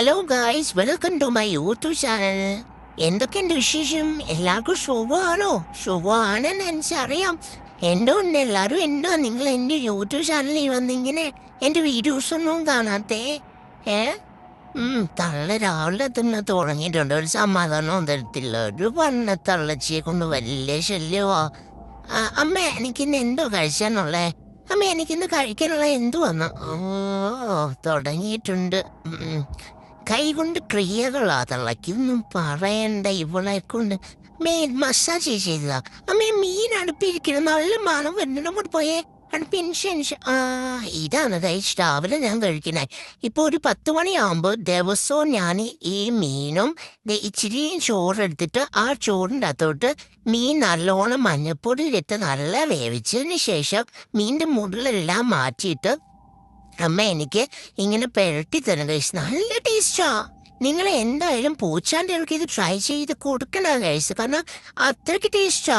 Hello guys, welcome to my YouTube channel. എന്തൊക്കെയുണ്ട് വിശേഷം? എല്ലാവർക്കും സുഖമാണോ? സുഖമാണെന്ന് എനിക്കറിയാം. എന്തുകൊണ്ട് എല്ലാവരും നിങ്ങൾ എൻ്റെ യൂട്യൂബ് ചാനലിൽ വന്നിങ്ങനെ എൻ്റെ വീഡിയോസ് ഒന്നും കാണാത്തേ? ഏ തള്ള രാവിലെ തന്നെ തുടങ്ങിയിട്ടുണ്ട്. ഒരു സമാധാനവും തരത്തില്ല. ഒരു പറഞ്ഞ തള്ളച്ചിയെ കൊണ്ട് വലിയ ശല്യമാ. അമ്മ എനിക്കിന്ന് എന്തോ കഴിച്ചാന്നുള്ളേ? അമ്മ എനിക്കിന്ന് കഴിക്കാനുള്ള എന്തു വന്നു? തുടങ്ങിയിട്ടുണ്ട്. കൈകൊണ്ട് ക്രിയകളാ തള്ളക്കൊന്നും പറയണ്ട. ഇവളെ കൊണ്ട് മസാജ് ചെയ്ത അമ്മ മീൻ അടുപ്പിരിക്കണം. നല്ല മണം വരുന്നുണ്ട്. കൂടെ പോയേ ഇതാണ് കഴിച്ച് രാവിലെ ഞാൻ കഴിക്കുന്നത്. ഇപ്പൊ ഒരു 10 മണിയാകുമ്പോൾ ദിവസവും ഞാൻ ഈ മീനും ഇച്ചിരിയും ചോറെടുത്തിട്ട് ആ ചോറിൻ്റെ അകത്തോട്ട് മീൻ നല്ലോണം മഞ്ഞപ്പൊടിയിലിട്ട് നല്ല വേവിച്ചതിന് ശേഷം മീനിൻ്റെ മുള്ളിലെല്ലാം മാറ്റിയിട്ട് അമ്മ എനിക്ക് ഇങ്ങനെ പെരട്ടി തരണം കഴിച്ച്. നല്ല ടേസ്റ്റാ. നിങ്ങൾ എന്തായാലും പൂച്ചാൻ്റെ ഇത് ട്രൈ ചെയ്ത് കൊടുക്കണം കഴിച്ച്. കാരണം അത്രയ്ക്ക് ടേസ്റ്റാ.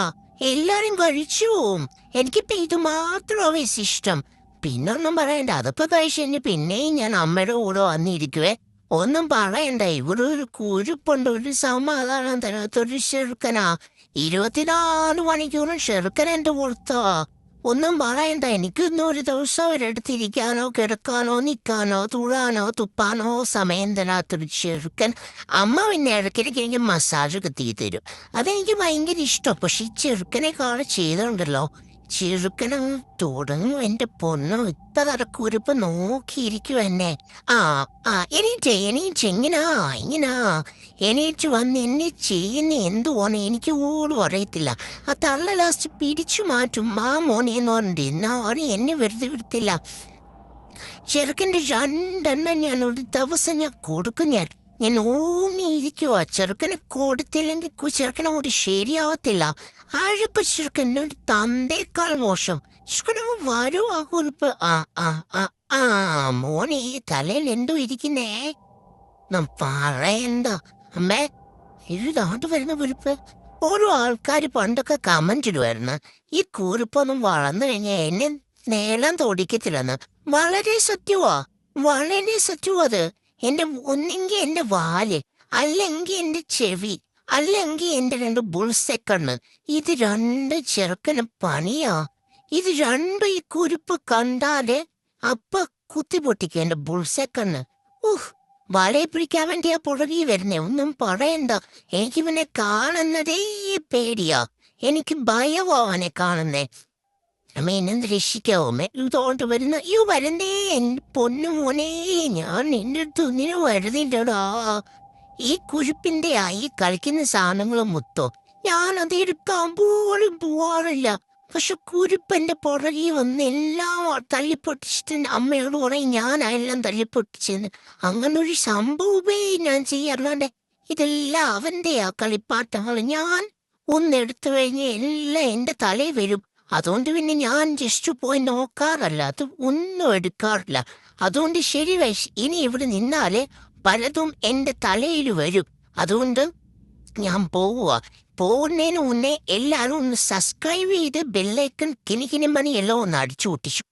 എല്ലാരും കഴിച്ചു പോവും. എനിക്കിപ്പോ ഇത് മാത്രമേ ഇഷ്ടം. പിന്നെ ഒന്നും പറയണ്ട. അതിപ്പോ കഴിച്ചു പിന്നെയും ഞാൻ അമ്മയുടെ കൂടെ വന്നിരിക്കുവേ. ഒന്നും പറയണ്ട. ഇവിടെ ഒരു കുരുപ്പുണ്ട്. ഒരു സമാധാനം തരാത്തൊരു ചെറുക്കനാ. 24 മണിക്കൂറും ചെറുക്കൻ എന്റെ പുറത്താ. ഒന്നും പറയണ്ട. എനിക്കൊന്നും ഒരു ദിവസം ഒരിടത്തിരിക്കാനോ കിടക്കാനോ നിൽക്കാനോ തുഴാനോ തുപ്പാനോ സമയം തരാത്തൊരു ചെറുക്കൻ. അമ്മ പിന്നെ ഇടയ്ക്കിടയ്ക്ക് എനിക്ക് മസാജൊക്കെ തരും. അതെനിക്ക് ഭയങ്കര ഇഷ്ടം. പക്ഷെ ഈ ചെറുക്കനെ കാണാൻ ചെയ്തുണ്ടല്ലോ, ചെറുക്കനും തുടങ്ങും. എൻ്റെ പൊന്നോ, ഇപ്പൊ നടക്കൂരിപ്പൊ നോക്കിയിരിക്കും എന്നെ. എണീറ്റ് ഇങ്ങനാ എണീറ്റ് വന്ന് എന്നെ ചെയ്യുന്ന എന്തുവാണ് എനിക്ക് പോലും അറിയത്തില്ല. ആ തള്ള ലാസ്റ്റ് പിടിച്ചു മാറ്റും. മോനെന്ന് പറഞ്ഞിട്ട് എന്നാരും എന്നെ വെറുതെ വിടത്തില്ല. ചെറുക്കൻ്റെ 2 ഞാൻ ഒരു ദിവസം ഞാൻ കൊടുക്കും. ഞാൻ ഓങ്ങിയിരിക്കുവാ. ചെറുക്കനെ കൊടുത്തില്ലെങ്കിൽ ചെറുക്കനോട് ശരിയാവത്തില്ല. ആഴപ്പ ചെറുക്കൻ്റെ ഒരു തന്തേക്കാൾ മോശം. ചെറുക്കന വരും ആ കുറിപ്പ്. മോനെ തലയിൽ എന്തോ ഇരിക്കുന്നേ? പറയണ്ട അമ്മേ. ഇതാണ്ട് വരുന്ന കുറിപ്പ്. ഓരോ ആൾക്കാർ പണ്ടൊക്കെ കമന്റ് ഇടുമായിരുന്നു, ഈ കുറിപ്പൊന്നും വളർന്നു കഴിഞ്ഞാൽ എന്നെ നേളം തോടിക്കത്തില്ലെന്ന്. വളരെ സത്യവാ. അത് ഒന്നെങ്കിൽ എന്റെ വാല്, അല്ലെങ്കിൽ എന്റെ ചെവി, അല്ലെങ്കിൽ എന്റെ 2 ബുൾസെക്കണ്ണ്. ഇത് 2 ചെറുക്കന് പണിയാ. ഇത് 2 ഈ കുരുപ്പ് കണ്ടാല് അപ്പ കുത്തിപ്പൊട്ടിക്കും എന്റെ ബുൾസെക്കണ്ണ്. വളയെ പിടിക്കാൻ വേണ്ടിയാ പുറകെ വരുന്നേ. ഒന്നും പറയണ്ട. എനിക്ക് പിന്നെ കാണുന്നതേ പേടിയാ. എനിക്ക് ഭയവാ അവനെ കാണുന്നേ. അമ്മ എന്നെ രക്ഷിക്കാവോ? ഇതോട്ട് വരുന്നേ എന്റെ പൊന്നു മോനെ. ഞാൻ നിന്റെ അടുത്ത് ഒന്നിനും വരുന്നില്ലടാ. ഈ കുരുപ്പിന്റെ ഈ കളിക്കുന്ന സാധനങ്ങളും മുത്തോ ഞാനത് എടുക്കാൻ പോലും പോവാറില്ല. പക്ഷെ കുരുപ്പന്റെ പുറകെ വന്ന് എല്ലാം തല്ലിപ്പൊട്ടിച്ചിട്ട് അമ്മയോട് പറയും ഞാനെല്ലാം തല്ലിപ്പൊട്ടിച്ചെന്ന്. അങ്ങനൊരു സംഭവമേ ഞാൻ ചെയ്യാറില്ലാണ്ട്. ഇതെല്ലാം അവന്റെയാ കളിപ്പാട്ടങ്ങൾ. ഞാൻ ഒന്നെടുത്തു കഴിഞ്ഞ് എല്ലാം എന്റെ തലയിൽ വരും. അതുകൊണ്ട് പിന്നെ ഞാൻ ജസ്റ്റ് പോയി നോക്കാറല്ല. അത് ഒന്നും എടുക്കാറില്ല. അതുകൊണ്ട് ശരി വയസ്സ് ഇനി ഇവിടെ നിന്നാലേ പലതും എന്റെ തലയിൽ വരും. അതുകൊണ്ട് ഞാൻ പോകുന്നതിന് മുന്നേ എല്ലാവരും ഒന്ന് സബ്സ്ക്രൈബ് ചെയ്ത് ബെല്ലൈക്കൺ കിണിക്കിനി മണി എല്ലാം ഒന്ന് അടിച്ചു പൊട്ടിച്ചു.